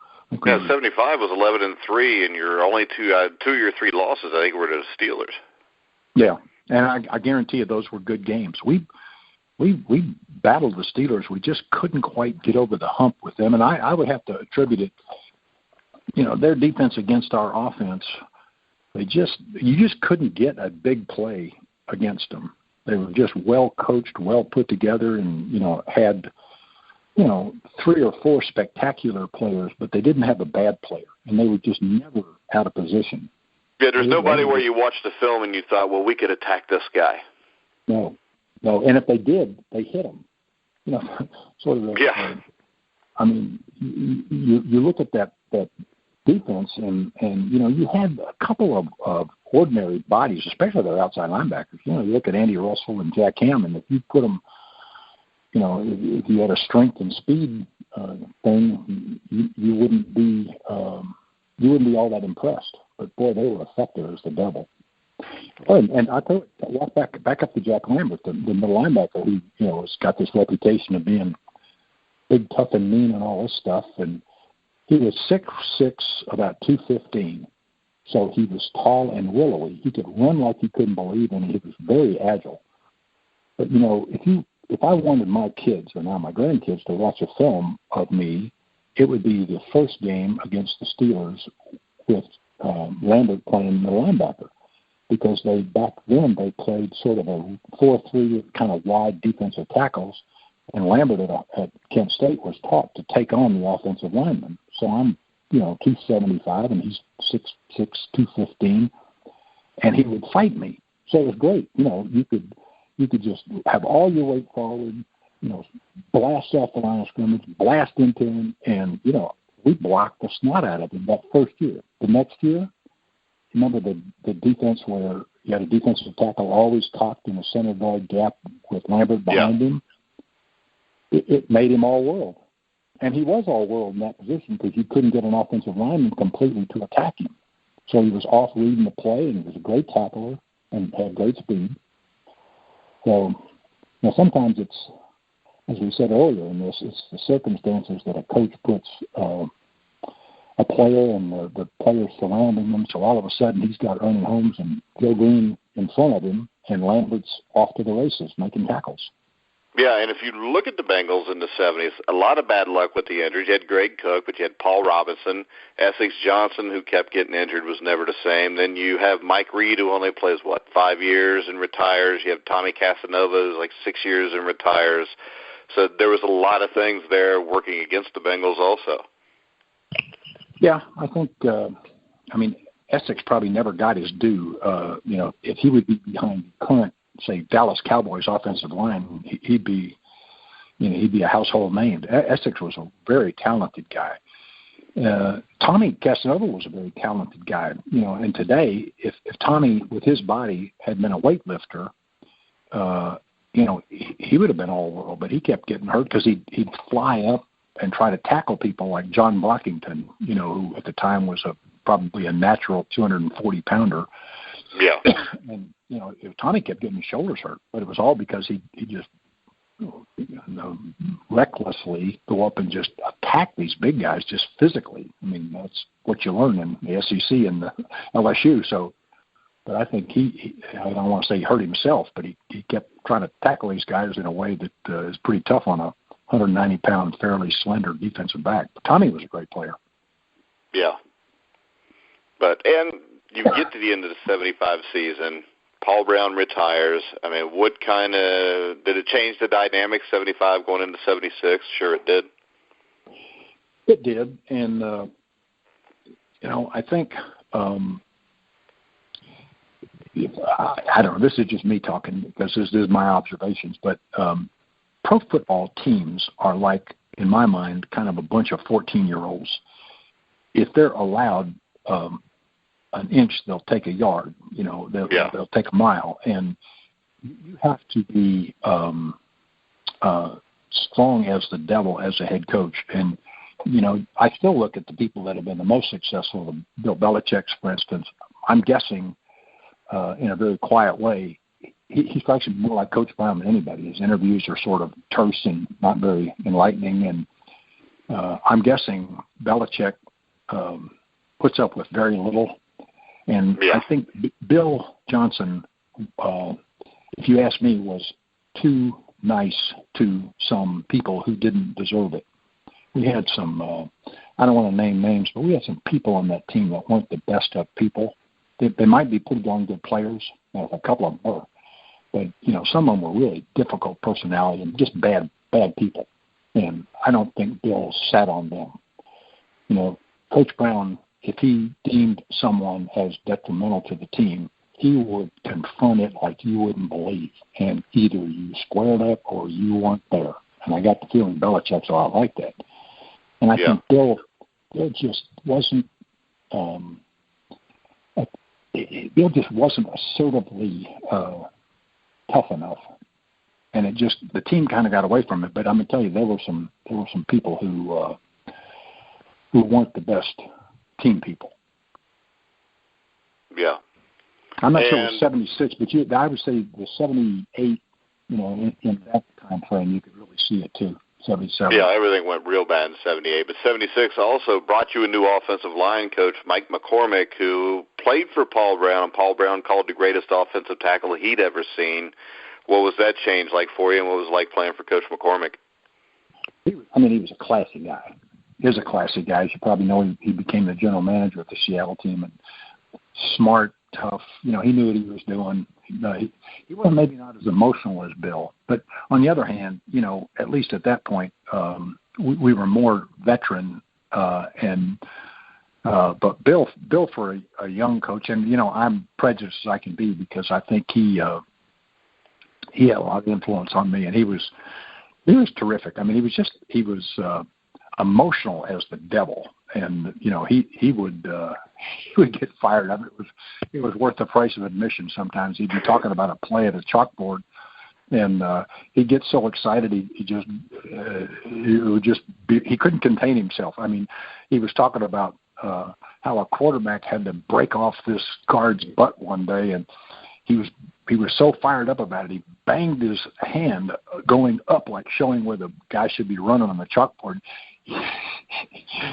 Yeah, 75 was 11-3, and your only two of your three losses, I think, were to the Steelers. Yeah, and I guarantee you those were good games. We battled the Steelers. We just couldn't quite get over the hump with them, and I would have to attribute it. Their defense against our offense, you just couldn't get a big play against them. They were just well coached, well put together, and had 3 or 4 spectacular players, but they didn't have a bad player, and they were just never out of position. Yeah, there's nobody where you watched the film and you thought, well, we could attack this guy. No, and if they did, they hit him. Sort of. Yeah. You look at that defense, and you had a couple of ordinary bodies, especially their outside linebackers. You look at Andy Russell and Jack Hammond. If you put them, if you had a strength and speed thing, you wouldn't be all that impressed. But boy, they were effective as the devil. And I thought, walk back up to Jack Lambert, the middle linebacker, who has got this reputation of being big, tough, and mean, and all this stuff. And he was 6'6", about 215. So he was tall and willowy. He could run like you couldn't believe, and he was very agile. But if I wanted my kids, or now my grandkids, to watch a film of me, it would be the first game against the Steelers with Lambert playing the linebacker, because back then they played sort of a 4-3 kind of wide defensive tackles, and Lambert at Kent State was taught to take on the offensive lineman. So I'm 275 and he's 6'6", 215, and he would fight me. So it was great. You could just have all your weight forward, blast off the line of scrimmage, blast into him, and we blocked the snot out of him that first year. The next year, remember the defense where you had a defensive tackle always cocked in the center guard gap with Lambert behind him? It made him all-world. And he was all-world in that position because you couldn't get an offensive lineman completely to attack him. So he was off reading the play, and he was a great tackler and had great speed. So sometimes it's, as we said earlier in this, it's the circumstances that a coach puts a player and the players surrounding him. So all of a sudden he's got Ernie Holmes and Joe Green in front of him, and Lambert's off to the races making tackles. Yeah, and if you look at the Bengals in the 70s, a lot of bad luck with the injuries. You had Greg Cook, but you had Paul Robinson. Essex Johnson, who kept getting injured, was never the same. Then you have Mike Reed, who only plays, 5 years and retires. You have Tommy Casanova, who's 6 years and retires. So there was a lot of things there working against the Bengals also. Yeah, I think, Essex probably never got his due. If he would be behind the current, say, Dallas Cowboys offensive line, he'd be a household name. Essex was a very talented guy. Tommy Casanova was a very talented guy. And today, if Tommy, with his body, had been a weightlifter, he would have been all world, but he kept getting hurt because he'd fly up and try to tackle people like John Blockington, who at the time was probably a natural 240-pounder. Yeah. And, Tommy kept getting his shoulders hurt, but it was all because he just recklessly go up and just attack these big guys just physically. That's what you learn in the SEC and the LSU. So, but I think I don't want to say he hurt himself, but he kept trying to tackle these guys in a way that is pretty tough on a 190-pound, fairly slender defensive back. But Tommy was a great player. Yeah. And you get to the end of the 75 season, Paul Brown retires. What did it change the dynamic, 75 going into 76? Sure it did. It did. And, I think I don't know. This is just me talking because this is my observations. But pro football teams are like, in my mind, kind of a bunch of 14-year-olds. If they're allowed an inch, they'll take a yard. They'll take a mile, and you have to be strong as the devil as a head coach. And I still look at the people that have been the most successful. Bill Belichick's, for instance. I'm guessing, in a very quiet way, he strikes me more like Coach Brown than anybody. His interviews are sort of terse and not very enlightening. And I'm guessing Belichick puts up with very little. And I think Bill Johnson, if you ask me, was too nice to some people who didn't deserve it. We had some, I don't want to name names, but we had some people on that team that weren't the best of people. They might be pretty darn good players. A couple of them were. But, some of them were really difficult personality and just bad people. And I don't think Bill sat on them. Coach Brown, if he deemed someone as detrimental to the team, he would confront it like you wouldn't believe. And either you squared up or you weren't there. And I got the feeling Belichick's a lot like that. And I think Bill just wasn't Bill just wasn't assertively tough enough, and the team kind of got away from it. But I'm gonna tell you, there were some people who weren't the best team people. Yeah, I'm not sure it was 76, but I would say the 78. In that time frame, you could really see it too. 77. Yeah, everything went real bad in 78. But 76 also brought you a new offensive line coach, Mike McCormick, who played for Paul Brown, and Paul Brown called the greatest offensive tackle he'd ever seen. What was that change like for you, and what was it like playing for Coach McCormick? He was a classy guy. He was a classy guy. As you probably know, he became the general manager of the Seattle team, and smart, tough. He knew what he was doing. He was maybe not as emotional as Bill, but on the other hand, at least at that point, we were more veteran, but Bill for a young coach, and I'm prejudiced as I can be because I think he had a lot of influence on me, and he was terrific. I mean, he was emotional as the devil, and he would get fired up. It was worth the price of admission. Sometimes he'd be talking about a play at a chalkboard, and he'd get so excited he couldn't contain himself. I mean, he was talking about how a quarterback had to break off this guard's butt one day, and he was so fired up about it, he banged his hand going up, like showing where the guy should be running on the chalkboard.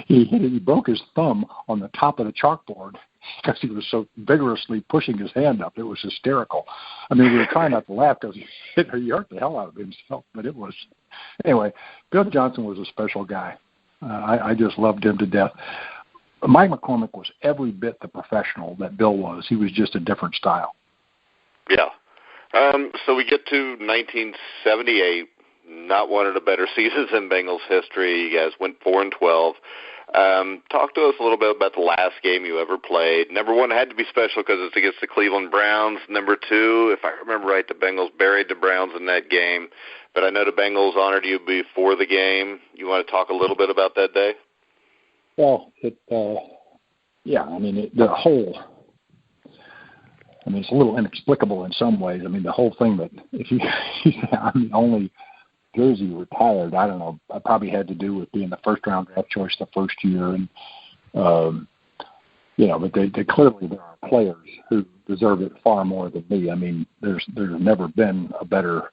He broke his thumb on the top of the chalkboard because he was so vigorously pushing his hand up. It was hysterical. I mean, we were trying not to laugh because he hurt the hell out of himself, but it was – anyway, Bill Johnson was a special guy. I just loved him to death. Mike McCormick was every bit the professional that Bill was. He was just a different style. Yeah. So we get to 1978. Not one of the better seasons in Bengals history. You guys went 4-12. Talk to us a little bit about the last game you ever played. Number one, it had to be special because it's against the Cleveland Browns. Number two, if I remember right, the Bengals buried the Browns in that game. But I know the Bengals honored you before the game. You want to talk a little bit about that day? Well, it's a little inexplicable in some ways. I mean, the whole thing that I'm the only jersey retired, I don't know, I probably had to do with being the first-round draft choice the first year. And, but they clearly there are players who deserve it far more than me. I mean, there's never been a better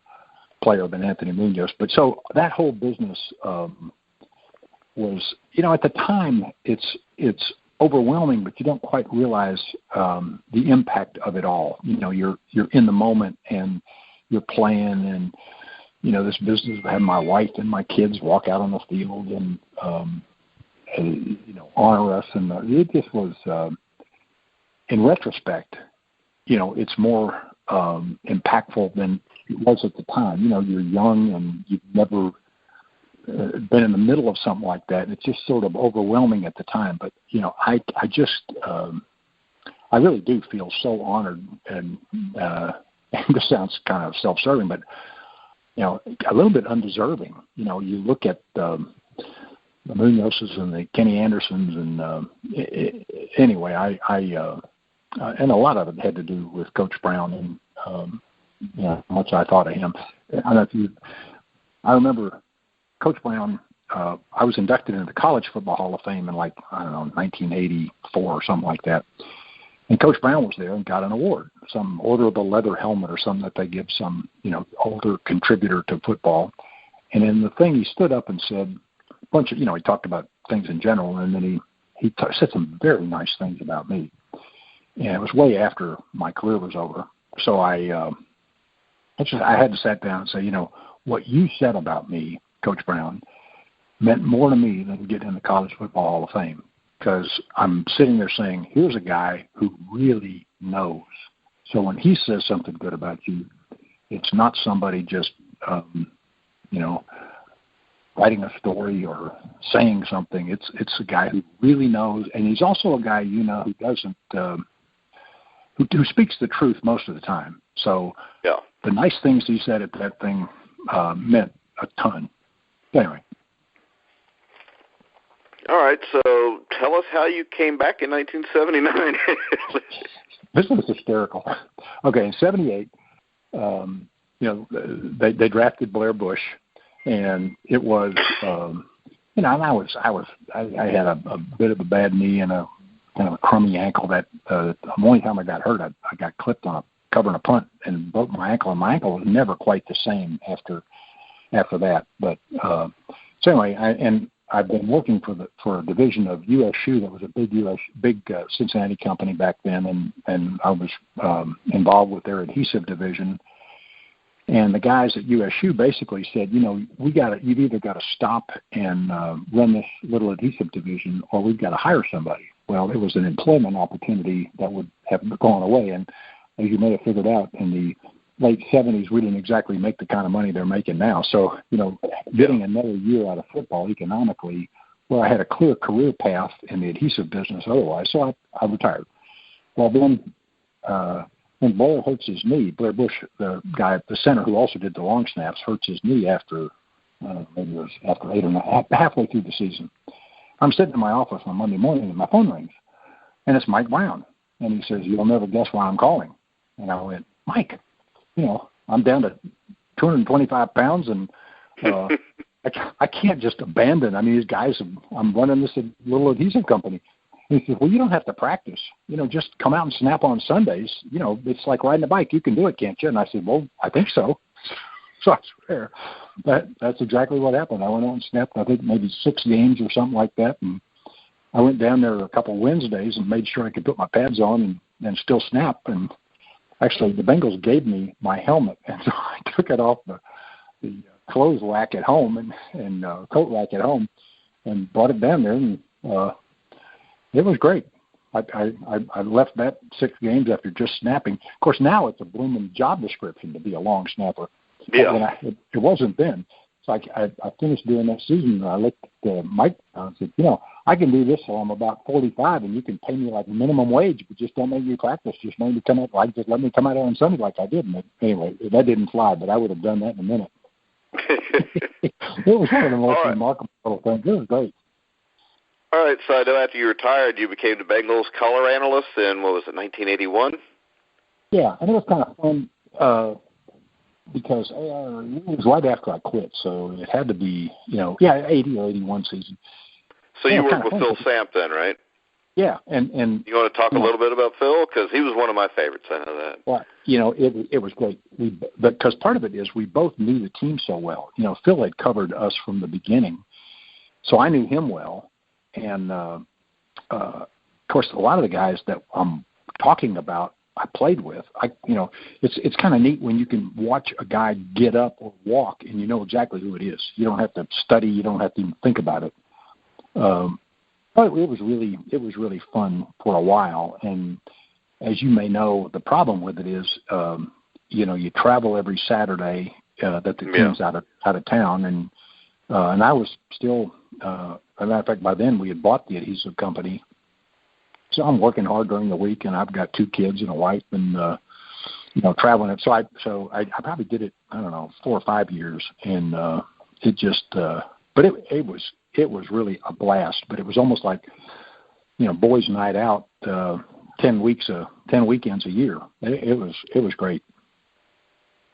player than Anthony Munoz. But so that whole business was, at the time, it's overwhelming, but you don't quite realize the impact of it all. You're in the moment and you're playing, and this business of having my wife and my kids walk out on the field and honor us, and it just was. In retrospect, it's more impactful than it was at the time. You're young and you've never been in the middle of something like that, and it's just sort of overwhelming at the time. But I really do feel so honored, and this sounds kind of self-serving, but a little bit undeserving. You look at the Munozes and the Kenny Andersons, and anyway, I and a lot of it had to do with Coach Brown and how much I thought of him. I remember Coach Brown. I was inducted into the College Football Hall of Fame in 1984 or something like that. And Coach Brown was there and got an award, some Order of the Leather Helmet or something that they give some, older contributor to football. And in the thing, he stood up and said a bunch of, he talked about things in general, and then he said some very nice things about me. And it was way after my career was over. So I had to sit down and say, what you said about me, Coach Brown, meant more to me than getting in the College Football Hall of Fame. Because I'm sitting there saying, here's a guy who really knows. So when he says something good about you, it's not somebody just, writing a story or saying something. It's a guy who really knows, and he's also a guy who doesn't, who speaks the truth most of the time. So the nice things he said at that thing meant a ton. Anyway. All right, so tell us how you came back in 1979. This was hysterical. Okay, in '78, they drafted Blair Bush, and it was, and I had a bit of a bad knee and a kind of a crummy ankle. That the only time I got hurt, I got clipped on covering a punt and broke my ankle, and my ankle was never quite the same after that. But so anyway, I've been working for a division of USU that was a big Cincinnati company back then, and I was involved with their adhesive division. And the guys at USU basically said, you've either got to stop and run this little adhesive division, or we've got to hire somebody. Well, it was an employment opportunity that would have gone away, and as you may have figured out, in the late 70s, we didn't exactly make the kind of money they're making now. So, getting another year out of football economically, I had a clear career path in the adhesive business otherwise, so I retired. Well, then when Blair hurts his knee, Blair Bush, the guy at the center who also did the long snaps, hurts his knee after maybe it was after 8 or 9, halfway through the season. I'm sitting in my office on Monday morning, and my phone rings, and it's Mike Brown. And he says, "You'll never guess why I'm calling." And I went, "Mike, I'm down to 225 pounds, and I can't just abandon. I mean, these guys, I'm running this little adhesive company." And he says, "Well, you don't have to practice. Just come out and snap on Sundays. It's like riding a bike. You can do it, can't you?" And I said, "Well, I think so." So I swear, that's exactly what happened. I went out and snapped, I think, maybe 6 games or something like that. And I went down there a couple Wednesdays and made sure I could put my pads on and still snap. And actually, the Bengals gave me my helmet, and so I took it off the clothes rack at home and coat rack at home, and brought it down there, and it was great. I left that 6 games after just snapping. Of course, now it's a blooming job description to be a long snapper. Yeah, it wasn't then. So I finished doing that season, and I looked at Mike and said, I can do this till I'm about 45, and you can pay me like minimum wage, but just don't make me practice. Just let me come out on Sunday like I did. And anyway, that didn't fly, but I would have done that in a minute. It was one of the most remarkable little things. It was great. All right, so I know after you retired, you became the Bengals color analyst in, 1981? Yeah, and it was kind of fun because it was right after I quit, so it had to be, 80 or 81 season. So you worked with Phil Samp then, right? Yeah, and you want to talk a little bit about Phil, because he was one of my favorites. I know that. Well, it was great, because part of it is we both knew the team so well. Phil had covered us from the beginning, so I knew him well, and of course, a lot of the guys that I'm talking about, I played with. It's kind of neat when you can watch a guy get up or walk, and you know exactly who it is. You don't have to study. You don't have to even think about it. But it was really fun for a while. And as you may know, the problem with it is, you travel every Saturday that the team's out of town, and And I was still, as a matter of fact, by then we had bought the adhesive company. So I'm working hard during the week, and I've got 2 kids and a wife, and traveling. So I probably did it, I don't know, 4 or 5 years, and it just, but it was really a blast. But it was almost like, boys' night out, 10 weekends a year. It was great.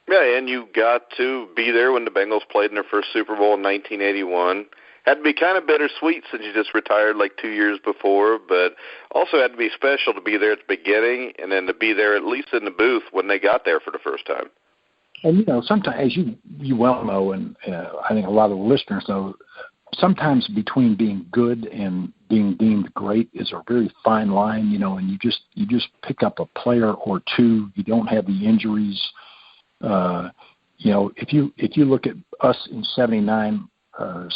Yeah, and you got to be there when the Bengals played in their first Super Bowl in 1981. Had to be kind of bittersweet since you just retired like 2 years before, but also had to be special to be there at the beginning and then to be there at least in the booth when they got there for the first time. And, sometimes, as you well know, and I think a lot of the listeners know, sometimes between being good and being deemed great is a very fine line, and you just pick up a player or two. You don't have the injuries. If you look at us in 79,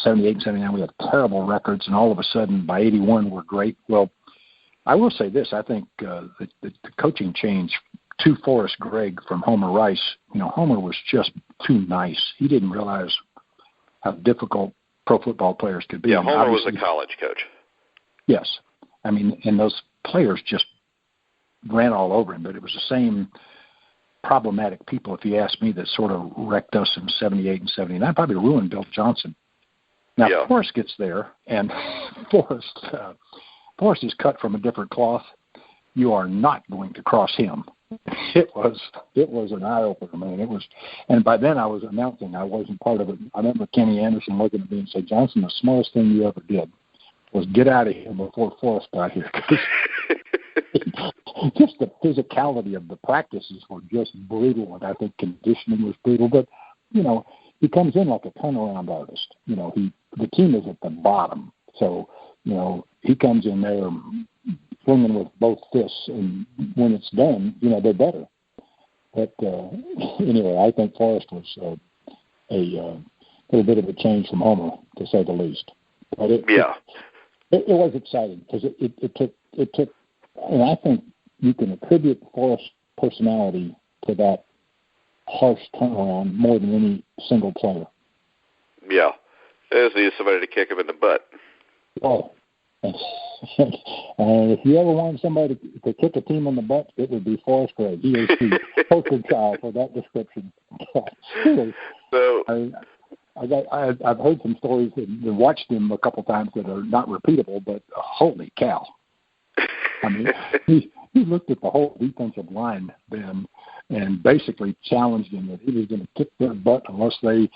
78 and 79, we had terrible records, and all of a sudden by 81 we're great. Well, I will say this: I think the coaching change to Forrest Gregg from Homer Rice. Homer was just too nice. He didn't realize how difficult pro football players could be. Yeah, Homer was a college coach. Yes, and those players just ran all over him. But it was the same problematic people, if you ask me, that sort of wrecked us in 78 and 79, probably ruined Bill Johnson. Now, yeah. Forrest gets there, and Forrest is cut from a different cloth. You are not going to cross him. It was an eye-opener, man. And by then I was announcing. I wasn't part of it. I remember Kenny Anderson looking at me and saying, "Johnson, the smartest thing you ever did was get out of here before Forrest got here." Just the physicality of the practices were just brutal, and I think conditioning was brutal. But, he comes in like a turnaround artist. The team is at the bottom. So, he comes in there swinging with both fists, and when it's done, they're better. But anyway, I think Forrest was a little bit of a change from Homer, to say the least. But it was exciting because it took, and I think you can attribute Forrest's personality to that harsh turnaround more than any single player. Yeah. They just needed somebody to kick him in the butt. Oh. And if you ever wanted somebody to kick a team in the butt, it would be Forrest Gregg. He is the poster child for that description. So I've heard some stories and watched him a couple times that are not repeatable, but holy cow. He looked at the whole defensive line then and basically challenged him that he was going to kick their butt unless it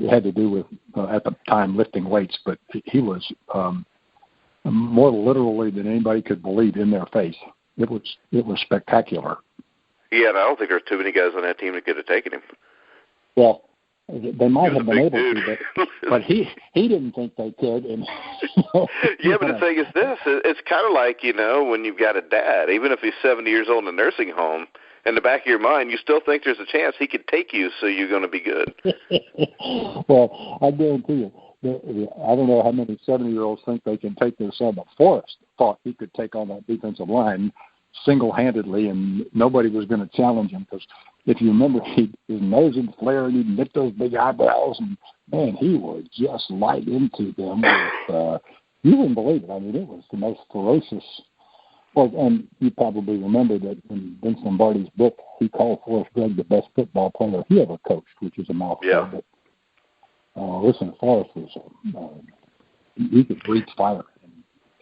had to do with, at the time, lifting weights, but he was more literally than anybody could believe in their face. It was spectacular. Yeah, and I don't think there's too many guys on that team that could have taken him. Well, they might have been able to, but he didn't think they could. And yeah, but the thing is this: it's kind of like when you've got a dad, even if he's 70 years old in a nursing home. In the back of your mind, you still think there's a chance he could take you, so you're going to be good. Well, I guarantee you, I don't know how many 70-year-olds think they can take their son, but Forrest thought he could take on that defensive line single-handedly, and nobody was going to challenge him because if you remember, his nose would flare and he'd knit those big eyebrows, and, man, he would just light into them with, you wouldn't believe it. It was the most ferocious. Well, and you probably remember that in Vince Lombardi's book, he called Forrest Gregg the best football player he ever coached, which is a mouthful. Yeah. But listen, Forrest was he could breathe fire.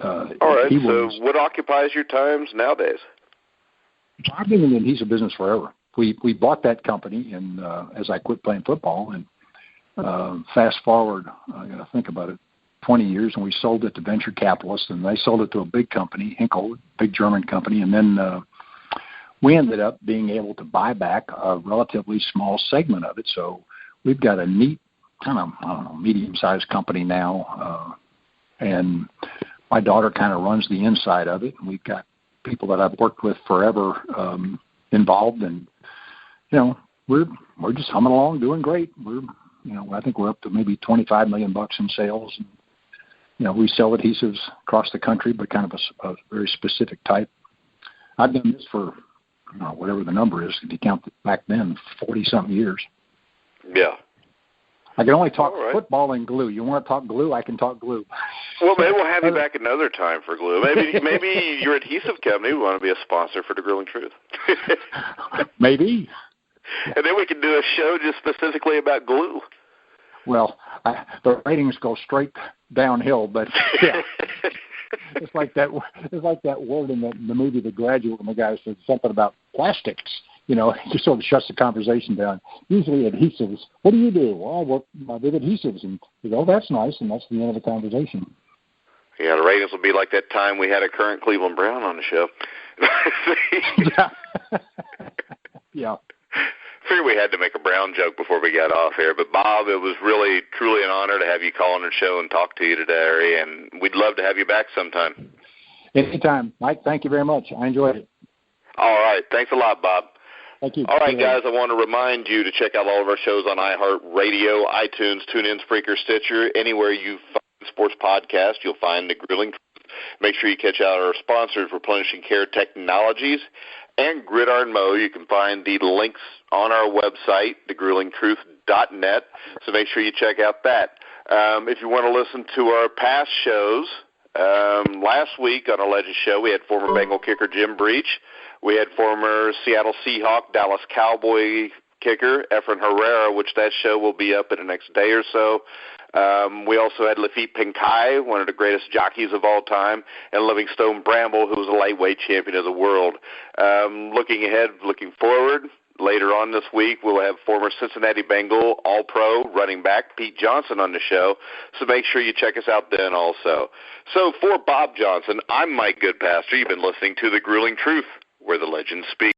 All right. So, what occupies your times nowadays? I've been in the adhesive business forever. We bought that company, and as I quit playing football, and fast forward, I got to think about it. 20 years, and we sold it to venture capitalists, and they sold it to a big company, Henkel, big German company, and then we ended up being able to buy back a relatively small segment of it. So we've got a neat kind of, medium-sized company now, and my daughter kind of runs the inside of it, and we've got people that I've worked with forever involved, and we're just humming along, doing great. I think we're up to maybe $25 million in sales. And, we sell adhesives across the country, but kind of a very specific type. I've done this for whatever the number is, if you count it back then, 40-something years. Yeah. I can only talk football and glue. You want to talk glue? I can talk glue. Well, maybe we'll have you back another time for glue. Maybe your adhesive company would want to be a sponsor for The Grueling Truth. Maybe. And then we can do a show just specifically about glue. Well, the ratings go straight downhill, but yeah. It's like that word in the movie The Graduate when the guy said something about plastics. You know, it just sort of shuts the conversation down. Usually adhesives. What do you do? Well, I work with adhesives. And you go, oh, that's nice, and that's the end of the conversation. Yeah, the ratings will be like that time we had a current Cleveland Brown on the show. Yeah. Figured we had to make a Brown joke before we got off here. But, Bob, it was really, truly an honor to have you call on the show and talk to you today, and we'd love to have you back sometime. Anytime. Mike, thank you very much. I enjoyed it. All right. Thanks a lot, Bob. Thank you. All right, guys, I want to remind you to check out all of our shows on iHeartRadio, iTunes, TuneIn, Spreaker, Stitcher. Anywhere you find sports podcast, you'll find The Grueling Truth. Make sure you catch out our sponsors, Replenishing Care Technologies and Gridiron Mow. You can find the links on our website, thegruelingtruth.net, so make sure you check out that. If you want to listen to our past shows, last week on our Legends show, we had former Bengal kicker Jim Breach. We had former Seattle Seahawk, Dallas Cowboy kicker Efren Herrera, which that show will be up in the next day or so. We also had Lafitte Pinkai, one of the greatest jockeys of all time, and Livingstone Bramble, who was a lightweight champion of the world. Looking ahead, looking forward, later on this week, we'll have former Cincinnati Bengal All-Pro running back Pete Johnson on the show, so make sure you check us out then also. So for Bob Johnson, I'm Mike Goodpaster. You've been listening to The Grueling Truth, where the legends speak.